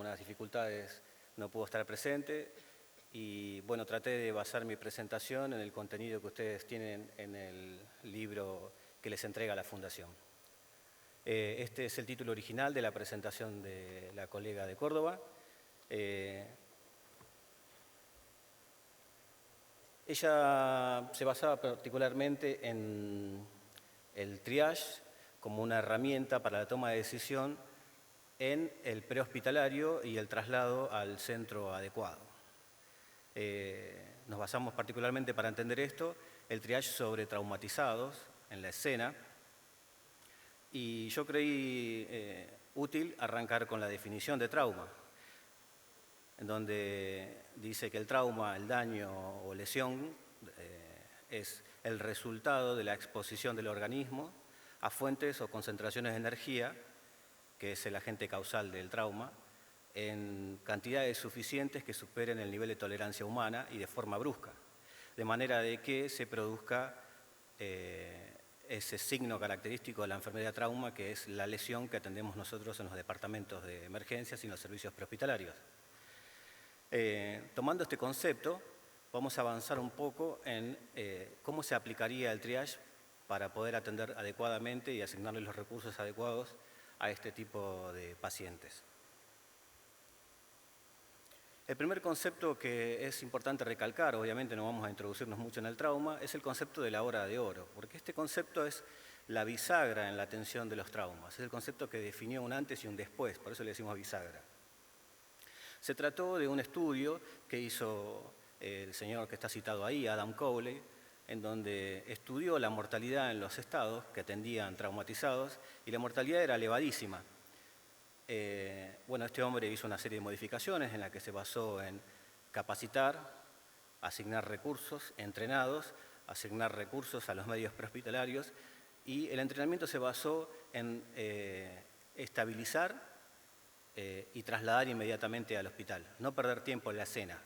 algunas dificultades no pudo estar presente y bueno, traté de basar mi presentación en el contenido que ustedes tienen en el libro que les entrega la Fundación. Este es el título original de la presentación de la colega de Córdoba. Ella se basaba particularmente en el triage como una herramienta para la toma de decisión en el prehospitalario y el traslado al centro adecuado. Nos basamos particularmente para entender esto, el triage sobre traumatizados en la escena, y yo creí útil arrancar con la definición de trauma, en donde dice que el trauma, el daño o lesión es el resultado de la exposición del organismo a fuentes o concentraciones de energía, que es el agente causal del trauma, en cantidades suficientes que superen el nivel de tolerancia humana y de forma brusca, de manera de que se produzca ese signo característico de la enfermedad trauma, que es la lesión que atendemos nosotros en los departamentos de emergencias y en los servicios prehospitalarios. Tomando este concepto, vamos a avanzar un poco en cómo se aplicaría el triage para poder atender adecuadamente y asignarle los recursos adecuados a este tipo de pacientes. El primer concepto que es importante recalcar, obviamente no vamos a introducirnos mucho en el trauma, es el concepto de la hora de oro, porque este concepto es la bisagra en la atención de los traumas, es el concepto que definió un antes y un después, por eso le decimos bisagra. Se trató de un estudio que hizo el señor que está citado ahí, Adam Cowley, en donde estudió la mortalidad en los estados que atendían traumatizados, y la mortalidad era elevadísima. Bueno, este hombre hizo una serie de modificaciones en la que se basó en capacitar, asignar recursos entrenados, asignar recursos a los medios prehospitalarios, y el entrenamiento se basó en estabilizar y trasladar inmediatamente al hospital, no perder tiempo en la escena.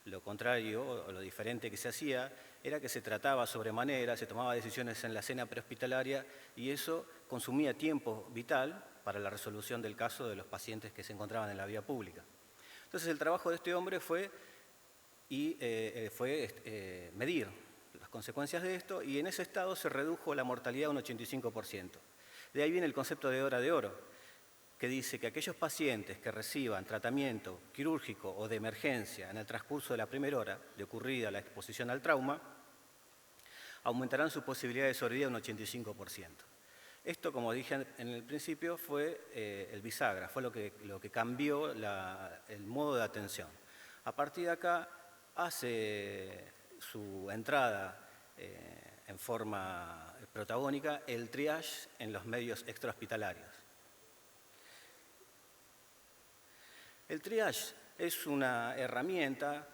Lo contrario, o lo diferente que se hacía, era que se trataba sobremanera, se tomaba decisiones en la escena prehospitalaria y eso consumía tiempo vital para la resolución del caso de los pacientes que se encontraban en la vía pública. Entonces el trabajo de este hombre fue medir las consecuencias de esto, y en ese estado se redujo la mortalidad a un 85%. De ahí viene el concepto de hora de oro, que dice que aquellos pacientes que reciban tratamiento quirúrgico o de emergencia en el transcurso de la primera hora de ocurrida la exposición al trauma, aumentarán su posibilidad de sobrevivir un 85%. Esto, como dije en el principio, fue el bisagra, fue lo que cambió el modo de atención. A partir de acá hace su entrada en forma protagónica el triage en los medios extrahospitalarios. El triage es una herramienta,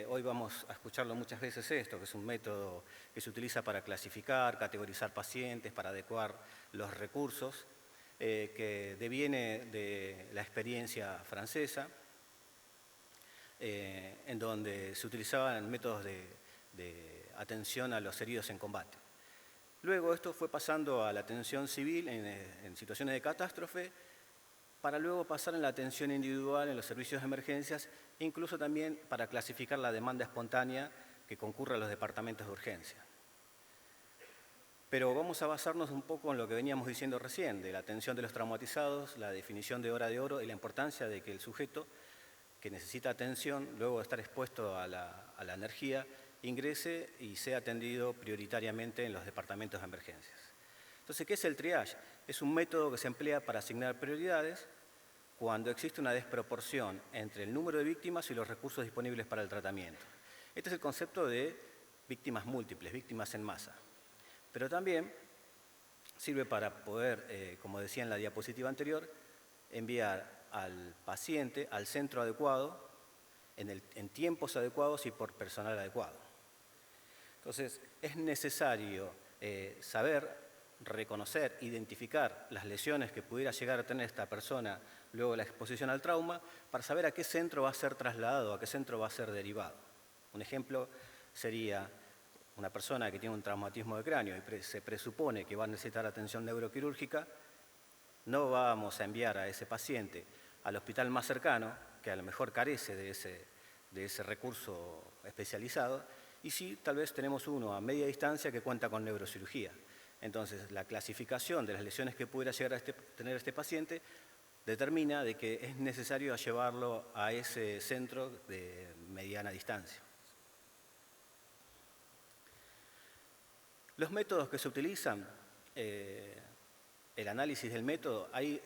hoy vamos a escucharlo muchas veces esto, que es un método que se utiliza para clasificar, categorizar pacientes, para adecuar los recursos, que deviene de la experiencia francesa, en donde se utilizaban métodos de atención a los heridos en combate. Luego esto fue pasando a la atención civil en situaciones de catástrofe, para luego pasar en la atención individual en los servicios de emergencias, e incluso también para clasificar la demanda espontánea que concurre a los departamentos de urgencia. Pero vamos a basarnos un poco en lo que veníamos diciendo recién, de la atención de los traumatizados, la definición de hora de oro y la importancia de que el sujeto que necesita atención, luego de estar expuesto a la energía, ingrese y sea atendido prioritariamente en los departamentos de emergencias. Entonces, ¿qué es el triage? Es un método que se emplea para asignar prioridades cuando existe una desproporción entre el número de víctimas y los recursos disponibles para el tratamiento. Este es el concepto de víctimas múltiples, víctimas en masa. Pero también sirve para poder, como decía en la diapositiva anterior, enviar al paciente al centro adecuado, en tiempos adecuados y por personal adecuado. Entonces, es necesario saber reconocer, identificar las lesiones que pudiera llegar a tener esta persona luego de la exposición al trauma, para saber a qué centro va a ser trasladado, a qué centro va a ser derivado. Un ejemplo sería una persona que tiene un traumatismo de cráneo y se presupone que va a necesitar atención neuroquirúrgica. No vamos a enviar a ese paciente al hospital más cercano, que a lo mejor carece de ese recurso especializado, y sí, tal vez tenemos uno a media distancia que cuenta con neurocirugía. Entonces, la clasificación de las lesiones que pudiera llegar a tener este paciente determina de que es necesario llevarlo a ese centro de mediana distancia. Los métodos que se utilizan, el análisis del método, hay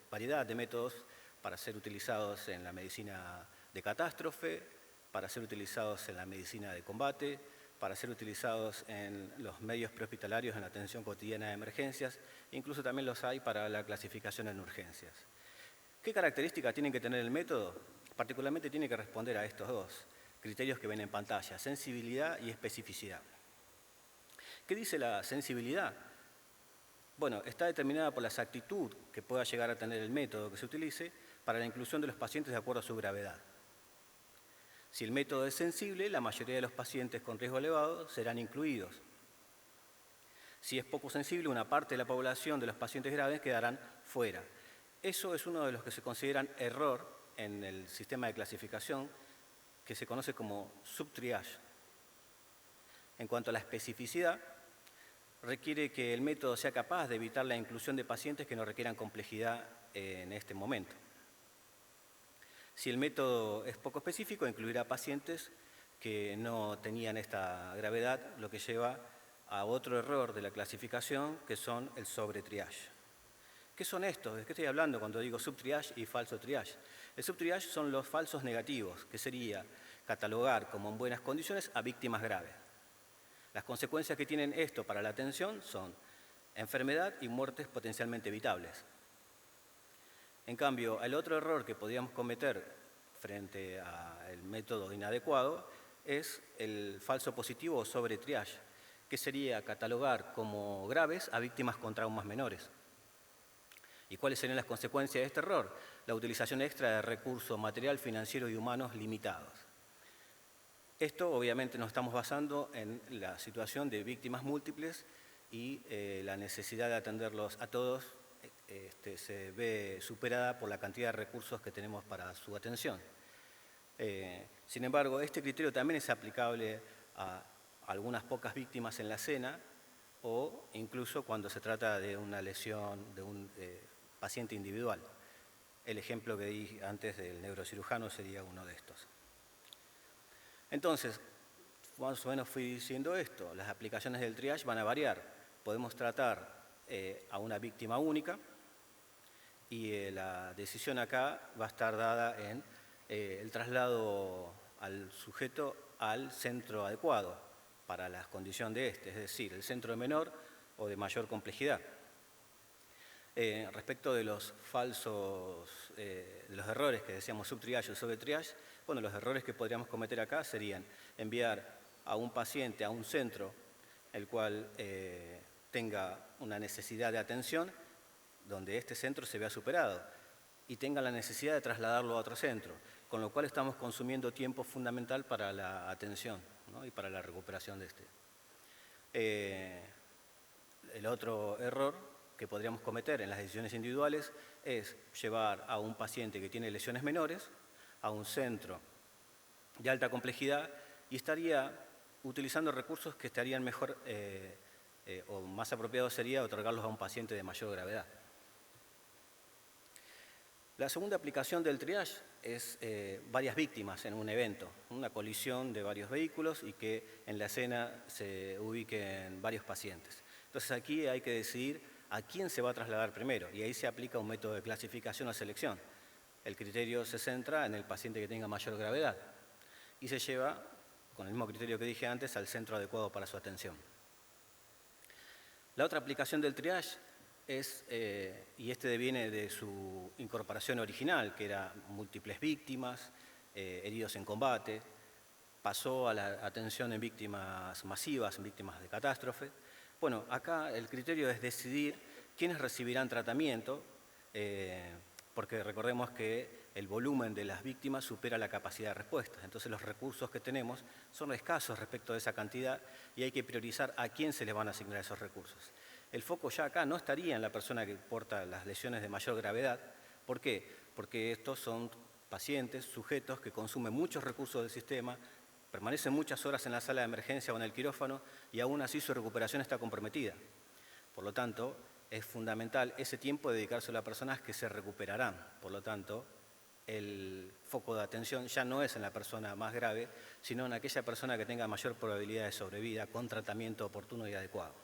variedad de métodos para ser utilizados en la medicina de catástrofe, para ser utilizados en la medicina de combate, para ser utilizados en los medios prehospitalarios en la atención cotidiana de emergencias, incluso también los hay para la clasificación en urgencias. ¿Qué características tiene que tener el método? Particularmente tiene que responder a estos dos criterios que ven en pantalla, sensibilidad y especificidad. ¿Qué dice la sensibilidad? Bueno, está determinada por la exactitud que pueda llegar a tener el método que se utilice para la inclusión de los pacientes de acuerdo a su gravedad. Si el método es sensible, la mayoría de los pacientes con riesgo elevado serán incluidos. Si es poco sensible, una parte de la población de los pacientes graves quedarán fuera. Eso es uno de los que se consideran error en el sistema de clasificación, que se conoce como subtriage. En cuanto a la especificidad, requiere que el método sea capaz de evitar la inclusión de pacientes que no requieran complejidad en este momento. Si el método es poco específico, incluirá pacientes que no tenían esta gravedad, lo que lleva a otro error de la clasificación, que son el sobretriage. ¿Qué son estos? ¿De qué estoy hablando cuando digo subtriage y falso triage? El subtriage son los falsos negativos, que sería catalogar como en buenas condiciones a víctimas graves. Las consecuencias que tienen esto para la atención son enfermedad y muertes potencialmente evitables. En cambio, el otro error que podríamos cometer frente al método inadecuado es el falso positivo o sobretriage, que sería catalogar como graves a víctimas con traumas menores. ¿Y cuáles serían las consecuencias de este error? La utilización extra de recursos material, financiero y humanos limitados. Esto obviamente nos estamos basando en la situación de víctimas múltiples y la necesidad de atenderlos a todos se ve superada por la cantidad de recursos que tenemos para su atención. Sin embargo, este criterio también es aplicable a algunas pocas víctimas en la escena o incluso cuando se trata de una lesión de un paciente individual. El ejemplo que di antes del neurocirujano sería uno de estos. Entonces, más o menos fui diciendo esto, las aplicaciones del triage van a variar. Podemos tratar a una víctima única y la decisión acá va a estar dada en el traslado al sujeto al centro adecuado para la condición de este, es decir, el centro de menor o de mayor complejidad. Respecto de los de los errores que decíamos subtriage o sobretriage, bueno, los errores que podríamos cometer acá serían enviar a un paciente a un centro el cual tenga una necesidad de atención donde este centro se vea superado y tenga la necesidad de trasladarlo a otro centro, con lo cual estamos consumiendo tiempo fundamental para la atención, ¿no? Y para la recuperación de este. El otro error que podríamos cometer en las decisiones individuales es llevar a un paciente que tiene lesiones menores a un centro de alta complejidad y estaría utilizando recursos que estarían mejor o más apropiado sería otorgarlos a un paciente de mayor gravedad. La segunda aplicación del triage es varias víctimas en un evento, una colisión de varios vehículos y que en la escena se ubiquen varios pacientes. Entonces aquí hay que decidir a quién se va a trasladar primero y ahí se aplica un método de clasificación o selección. El criterio se centra en el paciente que tenga mayor gravedad y se lleva, con el mismo criterio que dije antes, al centro adecuado para su atención. La otra aplicación del triage es, y este deviene de su incorporación original, que era múltiples víctimas, heridos en combate, pasó a la atención en víctimas masivas, en víctimas de catástrofe. Bueno, acá el criterio es decidir quiénes recibirán tratamiento, porque recordemos que el volumen de las víctimas supera la capacidad de respuesta. Entonces los recursos que tenemos son escasos respecto de esa cantidad y hay que priorizar a quién se les van a asignar esos recursos. El foco ya acá no estaría en la persona que porta las lesiones de mayor gravedad, ¿Por qué? Porque estos son pacientes, sujetos que consumen muchos recursos del sistema, permanecen muchas horas en la sala de emergencia o en el quirófano y aún así su recuperación está comprometida. Por lo tanto, es fundamental ese tiempo dedicárselo a personas que se recuperarán. Por lo tanto, el foco de atención ya no es en la persona más grave, sino en aquella persona que tenga mayor probabilidad de sobrevida con tratamiento oportuno y adecuado.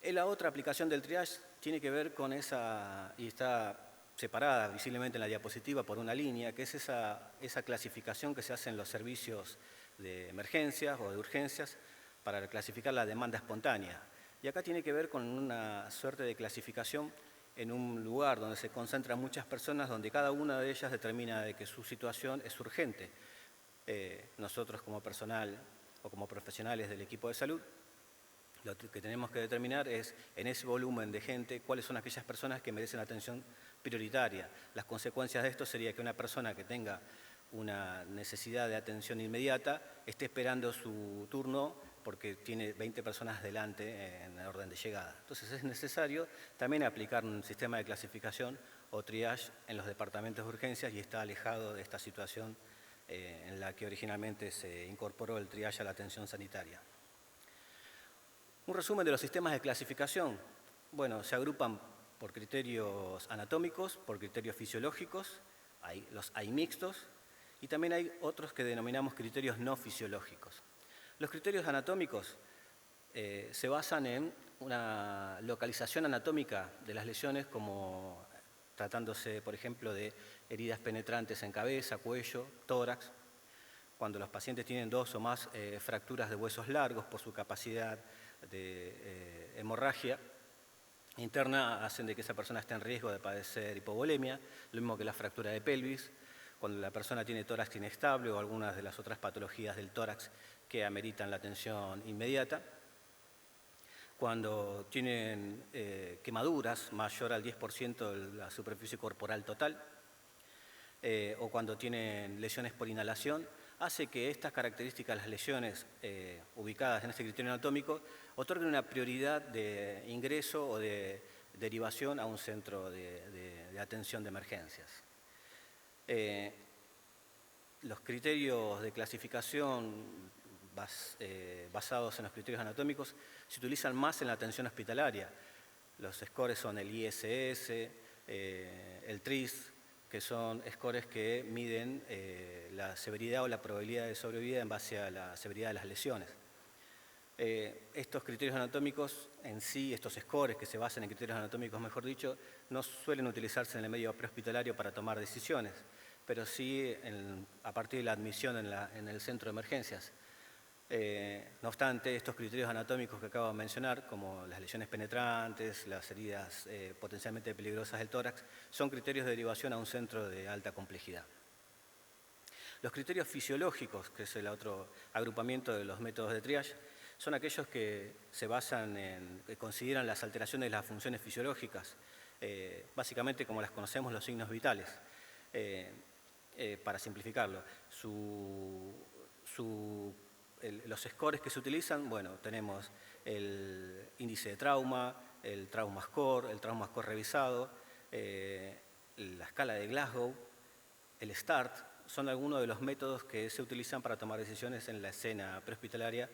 La otra aplicación del triage tiene que ver con esa, y está separada visiblemente en la diapositiva por una línea, que es esa clasificación que se hace en los servicios de emergencias o de urgencias para clasificar la demanda espontánea. Y acá tiene que ver con una suerte de clasificación en un lugar donde se concentran muchas personas, donde cada una de ellas determina de que su situación es urgente. Nosotros como personal o como profesionales del equipo de salud, lo que tenemos que determinar es, en ese volumen de gente, cuáles son aquellas personas que merecen atención prioritaria. Las consecuencias de esto sería que una persona que tenga una necesidad de atención inmediata esté esperando su turno porque tiene 20 personas delante en orden de llegada. Entonces es necesario también aplicar un sistema de clasificación o triage en los departamentos de urgencias y está alejado de esta situación en la que originalmente se incorporó el triage a la atención sanitaria. Un resumen de los sistemas de clasificación. Bueno, se agrupan por criterios anatómicos, por criterios fisiológicos, hay mixtos, y también hay otros que denominamos criterios no fisiológicos. Los criterios anatómicos se basan en una localización anatómica de las lesiones, como tratándose, por ejemplo, de heridas penetrantes en cabeza, cuello, tórax, cuando los pacientes tienen 2 o más fracturas de huesos largos por su capacidad de hemorragia interna, hacen de que esa persona esté en riesgo de padecer hipovolemia, lo mismo que la fractura de pelvis, cuando la persona tiene tórax inestable o algunas de las otras patologías del tórax que ameritan la atención inmediata, cuando tienen quemaduras mayor al 10% de la superficie corporal total, o cuando tienen lesiones por inhalación, hace que estas características de las lesiones ubicadas en este criterio anatómico otorguen una prioridad de ingreso o de derivación a un centro de atención de emergencias. Los criterios de clasificación basados en los criterios anatómicos se utilizan más en la atención hospitalaria. Los scores son el ISS, el TRIS, que son scores que miden la severidad o la probabilidad de sobrevida en base a la severidad de las lesiones. Estos criterios anatómicos en sí, estos scores que se basan en criterios anatómicos, mejor dicho, no suelen utilizarse en el medio prehospitalario para tomar decisiones, pero sí a partir de la admisión en el centro de emergencias. No obstante, estos criterios anatómicos que acabo de mencionar, como las lesiones penetrantes, las heridas potencialmente peligrosas del tórax, son criterios de derivación a un centro de alta complejidad. Los criterios fisiológicos, que es el otro agrupamiento de los métodos de triage, son aquellos que se basan que consideran las alteraciones de las funciones fisiológicas, básicamente como las conocemos los signos vitales. Para simplificarlo, los scores que se utilizan, bueno, tenemos el índice de trauma, el trauma score revisado, la escala de Glasgow, el START, son algunos de los métodos que se utilizan para tomar decisiones en la escena prehospitalaria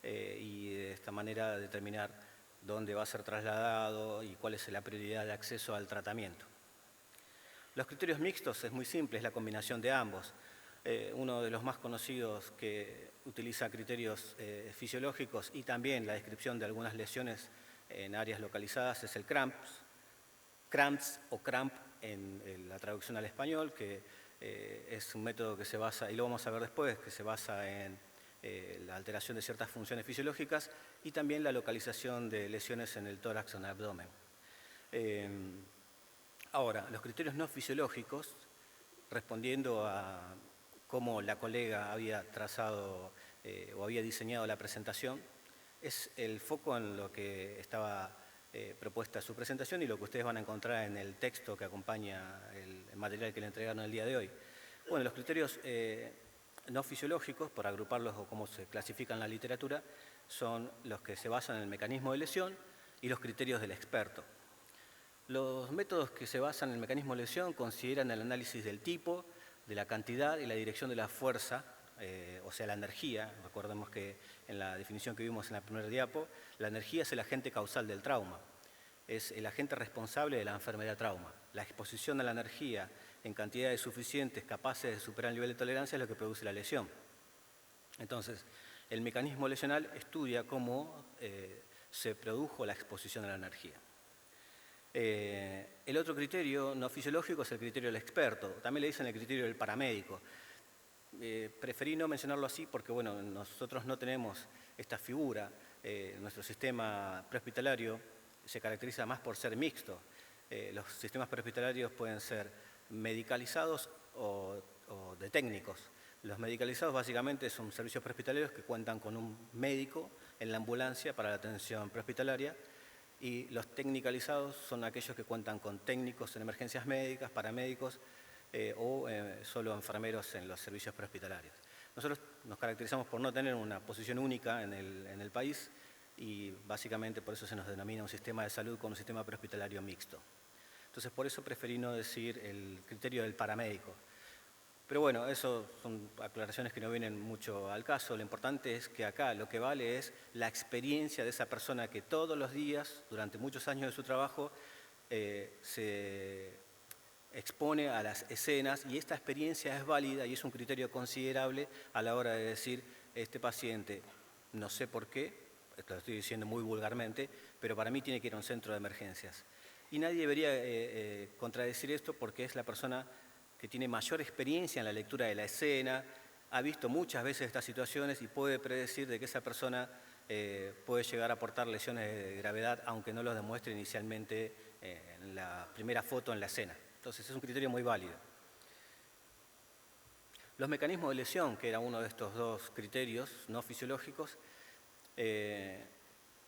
y de esta manera determinar dónde va a ser trasladado y cuál es la prioridad de acceso al tratamiento. Los criterios mixtos es muy simple, es la combinación de ambos. Uno de los más conocidos que utiliza criterios fisiológicos y también la descripción de algunas lesiones en áreas localizadas es el CRAMPS o CRAMP en la traducción al español, que es un método que se basa, y lo vamos a ver después, que se basa en la alteración de ciertas funciones fisiológicas y también la localización de lesiones en el tórax o en el abdomen. Ahora, los criterios no fisiológicos, respondiendo a cómo la colega había trazado o había diseñado la presentación, es el foco en lo que estaba propuesta su presentación y lo que ustedes van a encontrar en el texto que acompaña el material que le entregaron el día de hoy. Bueno, los criterios no fisiológicos, por agruparlos o cómo se clasifican en la literatura, son los que se basan en el mecanismo de lesión y los criterios del experto. Los métodos que se basan en el mecanismo de lesión consideran el análisis del tipo, de la cantidad y la dirección de la fuerza, o sea, la energía. Recordemos que en la definición que vimos en la primera diapo, la energía es el agente causal del trauma. Es el agente responsable de la enfermedad trauma. La exposición a la energía en cantidades suficientes capaces de superar el nivel de tolerancia es lo que produce la lesión. Entonces, el mecanismo lesional estudia cómo se produjo la exposición a la energía. El otro criterio no fisiológico es el criterio del experto. También le dicen el criterio del paramédico. Preferí no mencionarlo así porque, bueno, nosotros no tenemos esta figura. Nuestro sistema prehospitalario se caracteriza más por ser mixto. Los sistemas prehospitalarios pueden ser medicalizados o de técnicos. Los medicalizados básicamente son servicios prehospitalarios que cuentan con un médico en la ambulancia para la atención prehospitalaria, y los tecnicalizados son aquellos que cuentan con técnicos en emergencias médicas, paramédicos o solo enfermeros en los servicios prehospitalarios. Nosotros nos caracterizamos por no tener una posición única en el país, y básicamente por eso se nos denomina un sistema de salud con un sistema prehospitalario mixto. Entonces, por eso preferí no decir el criterio del paramédico. Pero bueno, eso son aclaraciones que no vienen mucho al caso. Lo importante es que acá lo que vale es la experiencia de esa persona que todos los días, durante muchos años de su trabajo, se expone a las escenas, y esta experiencia es válida y es un criterio considerable a la hora de decir, este paciente, no sé por qué, esto lo estoy diciendo muy vulgarmente, pero para mí tiene que ir a un centro de emergencias. Y nadie debería contradecir esto porque es la persona que tiene mayor experiencia en la lectura de la escena, ha visto muchas veces estas situaciones y puede predecir de que esa persona puede llegar a aportar lesiones de gravedad, aunque no lo demuestre inicialmente en la primera foto en la escena. Entonces es un criterio muy válido. Los mecanismos de lesión, que era uno de estos dos criterios no fisiológicos,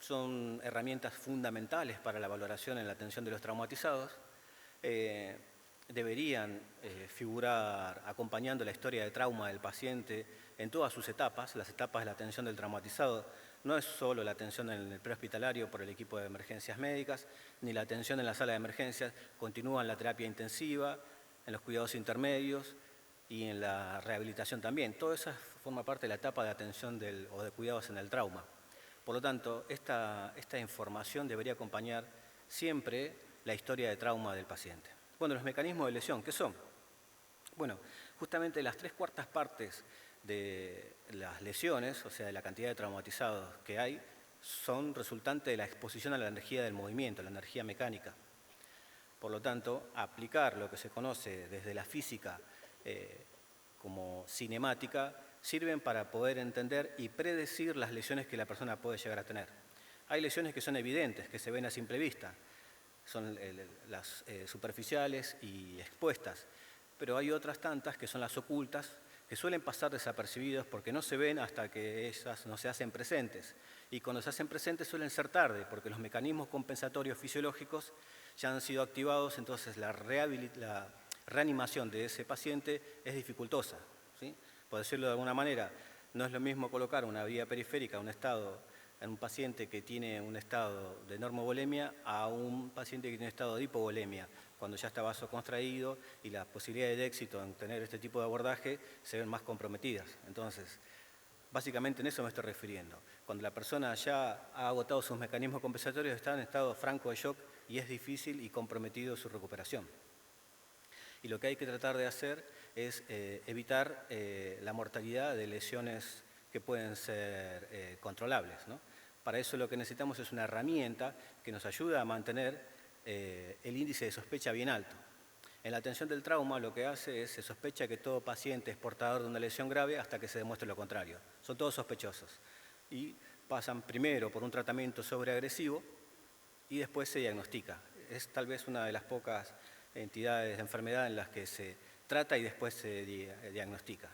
son herramientas fundamentales para la valoración en la atención de los traumatizados. Deberían figurar acompañando la historia de trauma del paciente en todas sus etapas. Las etapas de la atención del traumatizado no es solo la atención en el prehospitalario por el equipo de emergencias médicas, ni la atención en la sala de emergencias, continúa en la terapia intensiva, en los cuidados intermedios y en la rehabilitación también. Todo eso forma parte de la etapa de atención o de cuidados en el trauma. Por lo tanto, esta información debería acompañar siempre la historia de trauma del paciente. Bueno, los mecanismos de lesión, ¿qué son? Bueno, justamente las 3/4 partes de las lesiones, o sea, de la cantidad de traumatizados que hay, son resultantes de la exposición a la energía del movimiento, la energía mecánica. Por lo tanto, aplicar lo que se conoce desde la física como cinemática sirven para poder entender y predecir las lesiones que la persona puede llegar a tener. Hay lesiones que son evidentes, que se ven a simple vista, son las superficiales y expuestas, pero hay otras tantas que son las ocultas, que suelen pasar desapercibidos porque no se ven hasta que esas no se hacen presentes. Y cuando se hacen presentes suelen ser tarde, porque los mecanismos compensatorios fisiológicos ya han sido activados, entonces la reanimación de ese paciente es dificultosa, ¿sí? Por decirlo de alguna manera, no es lo mismo colocar una vía periférica en un paciente que tiene un estado de normovolemia a un paciente que tiene un estado de hipovolemia, cuando ya está vasocontraído y las posibilidades de éxito en tener este tipo de abordaje se ven más comprometidas. Entonces, básicamente en eso me estoy refiriendo. Cuando la persona ya ha agotado sus mecanismos compensatorios, está en estado franco de shock y es difícil y comprometido su recuperación. Y lo que hay que tratar de hacer es evitar la mortalidad de lesiones que pueden ser controlables, ¿no? Para eso lo que necesitamos es una herramienta que nos ayude a mantener el índice de sospecha bien alto. En la atención del trauma lo que hace es, se sospecha que todo paciente es portador de una lesión grave hasta que se demuestre lo contrario. Son todos sospechosos. Y pasan primero por un tratamiento sobreagresivo y después se diagnostica. Es tal vez una de las pocas entidades de enfermedad en las que se trata y después se diagnostica.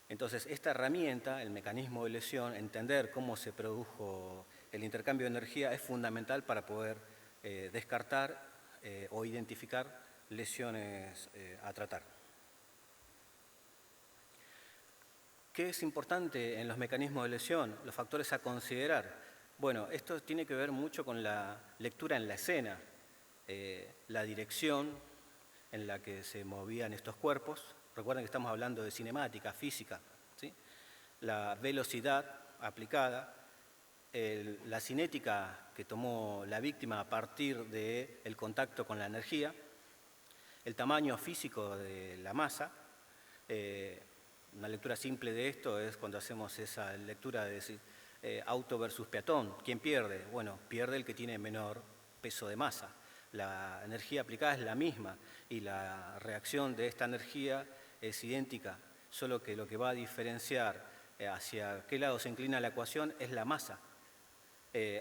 Entonces, esta herramienta, el mecanismo de lesión, entender cómo se produjo el intercambio de energía es fundamental para poder descartar o identificar lesiones a tratar. ¿Qué es importante en los mecanismos de lesión? Los factores a considerar. Bueno, esto tiene que ver mucho con la lectura en la escena. la dirección en la que se movían estos cuerpos. Recuerden que estamos hablando de cinemática, física, ¿sí? La velocidad aplicada, la cinética que tomó la víctima a partir del contacto con la energía, el tamaño físico de la masa. Una lectura simple de esto es cuando hacemos esa lectura de decir, auto versus peatón. ¿Quién pierde? Bueno, pierde el que tiene menor peso de masa. La energía aplicada es la misma y la reacción de esta energía es idéntica, solo que lo que va a diferenciar hacia qué lado se inclina la ecuación es la masa.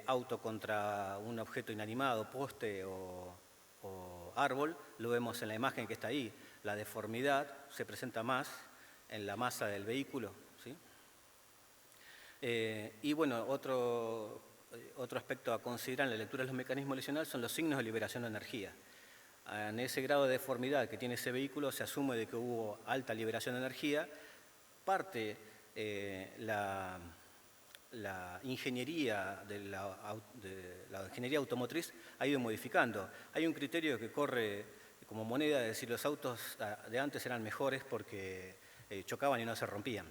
Auto contra un objeto inanimado, poste o árbol, lo vemos en la imagen que está ahí. La deformidad se presenta más en la masa del vehículo, ¿sí? Y bueno, otro aspecto a considerar en la lectura de los mecanismos lesionales son los signos de liberación de energía. En ese grado de deformidad que tiene ese vehículo se asume de que hubo alta liberación de energía. Parte la ingeniería la ingeniería automotriz ha ido modificando. Hay un criterio que corre como moneda de decir los autos de antes eran mejores porque chocaban y no se rompían.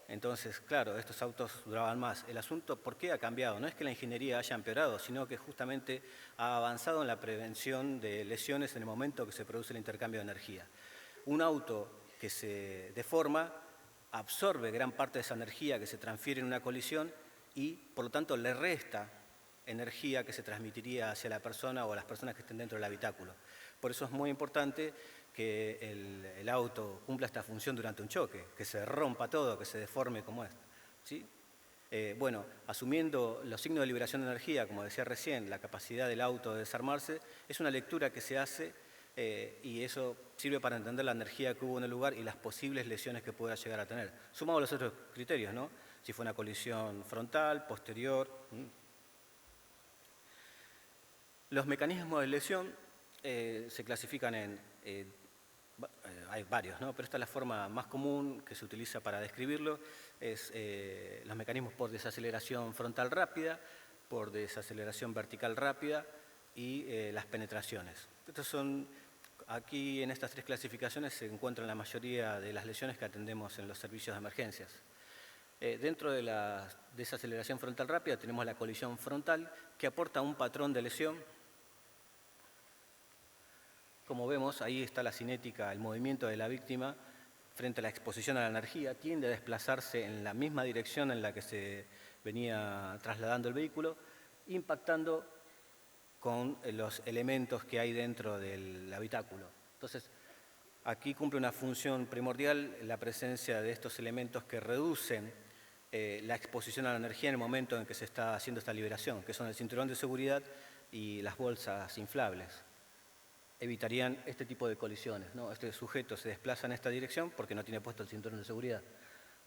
Entonces, claro, estos autos duraban más. El asunto, ¿por qué ha cambiado? No es que la ingeniería haya empeorado, sino que justamente ha avanzado en la prevención de lesiones en el momento que se produce el intercambio de energía. Un auto que se deforma absorbe gran parte de esa energía que se transfiere en una colisión y, por lo tanto, le resta energía que se transmitiría hacia la persona o a las personas que estén dentro del habitáculo. Por eso es muy importante que el auto cumpla esta función durante un choque, que se rompa todo, que se deforme como es, ¿sí? Bueno, asumiendo los signos de liberación de energía, como decía recién, la capacidad del auto de desarmarse, es una lectura que se hace y eso sirve para entender la energía que hubo en el lugar y las posibles lesiones que pueda llegar a tener. Sumado a los otros criterios, ¿no? Si fue una colisión frontal, posterior. Los mecanismos de lesión se clasifican hay varios, ¿no? Pero esta es la forma más común que se utiliza para describirlo, es los mecanismos por desaceleración frontal rápida, por desaceleración vertical rápida y las penetraciones. Estos son, aquí en estas tres clasificaciones se encuentran la mayoría de las lesiones que atendemos en los servicios de emergencias. Dentro de la desaceleración frontal rápida tenemos la colisión frontal que aporta un patrón de lesión. Como vemos, ahí está la cinética, el movimiento de la víctima frente a la exposición a la energía, tiende a desplazarse en la misma dirección en la que se venía trasladando el vehículo, impactando con los elementos que hay dentro del habitáculo. Entonces, aquí cumple una función primordial la presencia de estos elementos que reducen la exposición a la energía en el momento en que se está haciendo esta liberación, que son el cinturón de seguridad y las bolsas inflables. Evitarían este tipo de colisiones, ¿no? Este sujeto se desplaza en esta dirección porque no tiene puesto el cinturón de seguridad.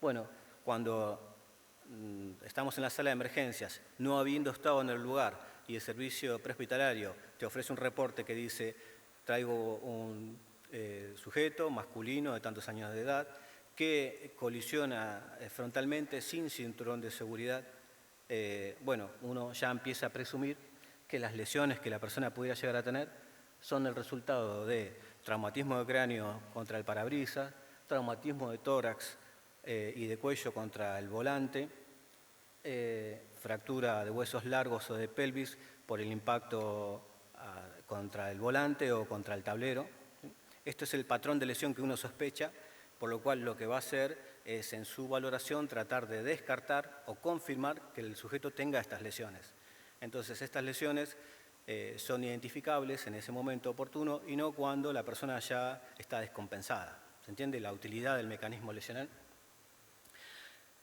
Bueno, cuando estamos en la sala de emergencias, no habiendo estado en el lugar y el servicio prehospitalario te ofrece un reporte que dice traigo un sujeto masculino de tantos años de edad que colisiona frontalmente sin cinturón de seguridad, bueno, uno ya empieza a presumir que las lesiones que la persona pudiera llegar a tener son el resultado de traumatismo de cráneo contra el parabrisas, traumatismo de tórax y de cuello contra el volante, fractura de huesos largos o de pelvis por el impacto contra el volante o contra el tablero. Este es el patrón de lesión que uno sospecha, por lo cual lo que va a hacer es en su valoración tratar de descartar o confirmar que el sujeto tenga estas lesiones. Entonces estas lesiones son identificables en ese momento oportuno y no cuando la persona ya está descompensada. ¿Se entiende la utilidad del mecanismo lesional?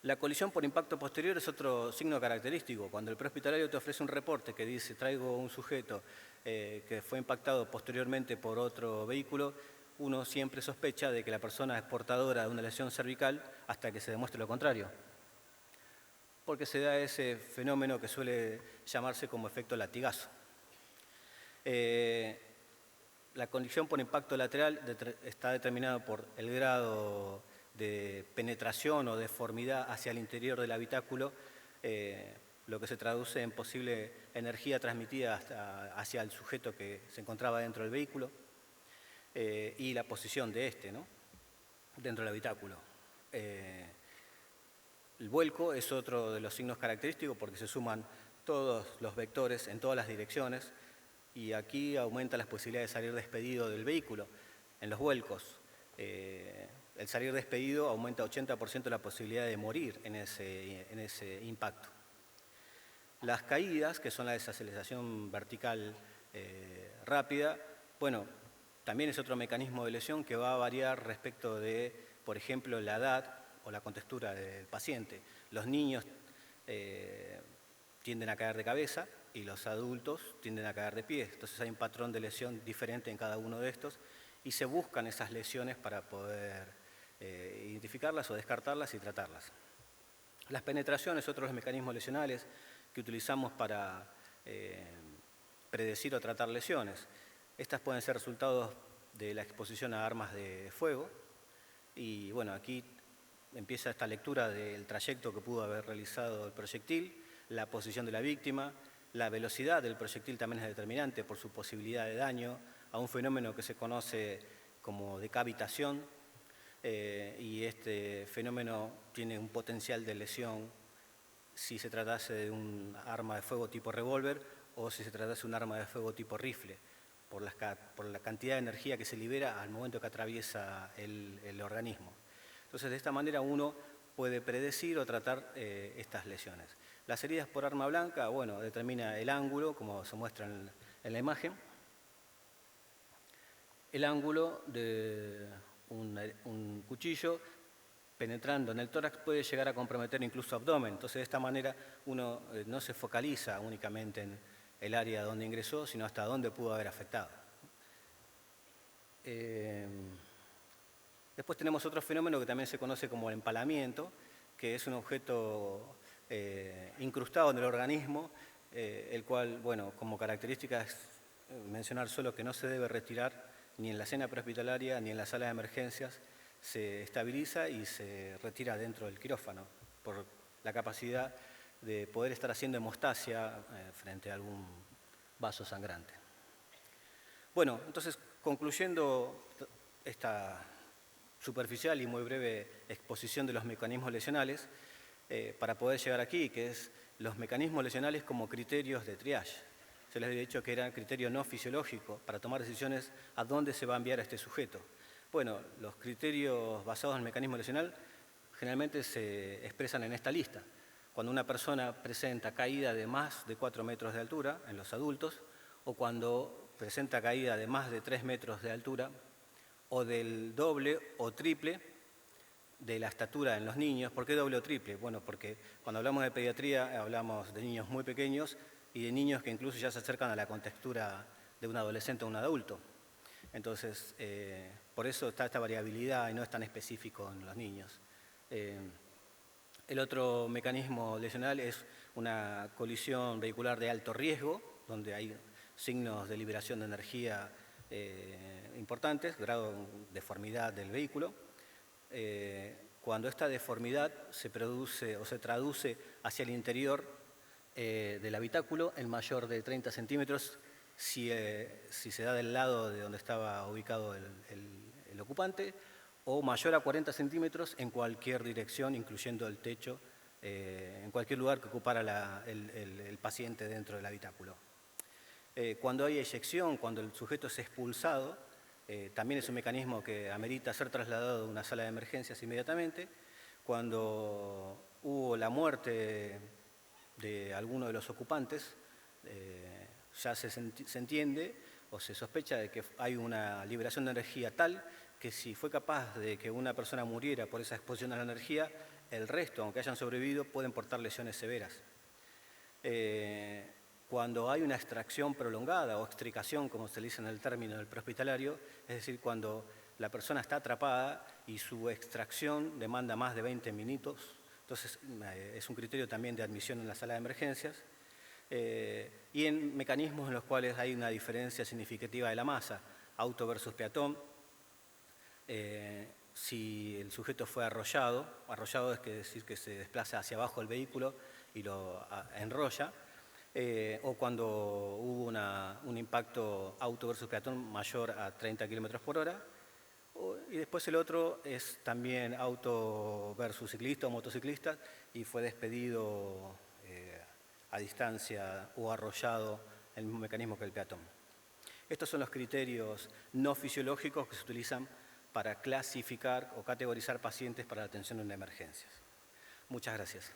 La colisión por impacto posterior es otro signo característico. Cuando el prehospitalario te ofrece un reporte que dice traigo un sujeto que fue impactado posteriormente por otro vehículo, uno siempre sospecha de que la persona es portadora de una lesión cervical hasta que se demuestre lo contrario. Porque se da ese fenómeno que suele llamarse como efecto latigazo. La colisión por impacto lateral está determinada por el grado de penetración o deformidad hacia el interior del habitáculo lo que se traduce en posible energía transmitida hacia el sujeto que se encontraba dentro del vehículo y la posición de este, ¿no?, dentro del habitáculo. El vuelco es otro de los signos característicos porque se suman todos los vectores en todas las direcciones y aquí aumenta las posibilidades de salir despedido del vehículo. En los vuelcos, el salir despedido aumenta 80% la posibilidad de morir en ese impacto. Las caídas, que son la desaceleración vertical rápida, bueno, también es otro mecanismo de lesión que va a variar respecto de, por ejemplo, la edad o la contextura del paciente. Los niños tienden a caer de cabeza y los adultos tienden a caer de pie. Entonces hay un patrón de lesión diferente en cada uno de estos y se buscan esas lesiones para poder identificarlas o descartarlas y tratarlas. Las penetraciones, otros mecanismos lesionales que utilizamos para predecir o tratar lesiones. Estas pueden ser resultados de la exposición a armas de fuego y bueno, aquí empieza esta lectura del trayecto que pudo haber realizado el proyectil, la posición de la víctima, la velocidad del proyectil también es determinante por su posibilidad de daño a un fenómeno que se conoce como decapitación y este fenómeno tiene un potencial de lesión si se tratase de un arma de fuego tipo revólver o si se tratase de un arma de fuego tipo rifle, por la cantidad de energía que se libera al momento que atraviesa el organismo. Entonces, de esta manera uno puede predecir o tratar estas lesiones. Las heridas por arma blanca, bueno, determina el ángulo, como se muestra en la imagen. El ángulo de un cuchillo penetrando en el tórax puede llegar a comprometer incluso abdomen. Entonces, de esta manera uno no se focaliza únicamente en el área donde ingresó, sino hasta dónde pudo haber afectado. Después tenemos otro fenómeno que también se conoce como el empalamiento, que es un objeto incrustado en el organismo, el cual, bueno, como característica es mencionar solo que no se debe retirar ni en la escena prehospitalaria ni en la sala de emergencias, se estabiliza y se retira dentro del quirófano por la capacidad de poder estar haciendo hemostasia frente a algún vaso sangrante. Bueno, entonces, concluyendo esta superficial y muy breve exposición de los mecanismos lesionales, para poder llegar aquí, que es los mecanismos lesionales como criterios de triage. Se les había dicho que eran criterios no fisiológicos para tomar decisiones a dónde se va a enviar a este sujeto. Bueno, los criterios basados en el mecanismo lesional generalmente se expresan en esta lista. Cuando una persona presenta caída de más de 4 metros de altura en los adultos, o cuando presenta caída de más de 3 metros de altura, o del doble o triple de la estatura en los niños. ¿Por qué doble o triple? Bueno, porque cuando hablamos de pediatría hablamos de niños muy pequeños y de niños que incluso ya se acercan a la contextura de un adolescente o un adulto. Entonces, por eso está esta variabilidad y no es tan específico en los niños. El otro mecanismo lesional es una colisión vehicular de alto riesgo, donde hay signos de liberación de energía importantes, grado de deformidad del vehículo. Cuando esta deformidad se produce o se traduce hacia el interior del habitáculo en mayor de 30 centímetros, si se da del lado de donde estaba ubicado el ocupante, o mayor a 40 centímetros en cualquier dirección, incluyendo el techo, en cualquier lugar que ocupara el paciente dentro del habitáculo. Cuando hay eyección, cuando el sujeto es expulsado, también es un mecanismo que amerita ser trasladado a una sala de emergencias inmediatamente. Cuando hubo la muerte de alguno de los ocupantes, ya se entiende o se sospecha de que hay una liberación de energía tal que si fue capaz de que una persona muriera por esa exposición a la energía, el resto, aunque hayan sobrevivido, pueden portar lesiones severas. Cuando hay una extracción prolongada o extricación, como se dice en el término del prehospitalario, es decir, cuando la persona está atrapada y su extracción demanda más de 20 minutos, entonces es un criterio también de admisión en la sala de emergencias, y en mecanismos en los cuales hay una diferencia significativa de la masa, auto versus peatón. Si el sujeto fue arrollado es decir que se desplaza hacia abajo el vehículo y lo enrolla, o cuando hubo un impacto auto versus peatón mayor a 30 km por hora. Y después el otro es también auto versus ciclista o motociclista y fue despedido a distancia o arrollado el mismo mecanismo que el peatón. Estos son los criterios no fisiológicos que se utilizan para clasificar o categorizar pacientes para la atención en emergencias. Muchas gracias.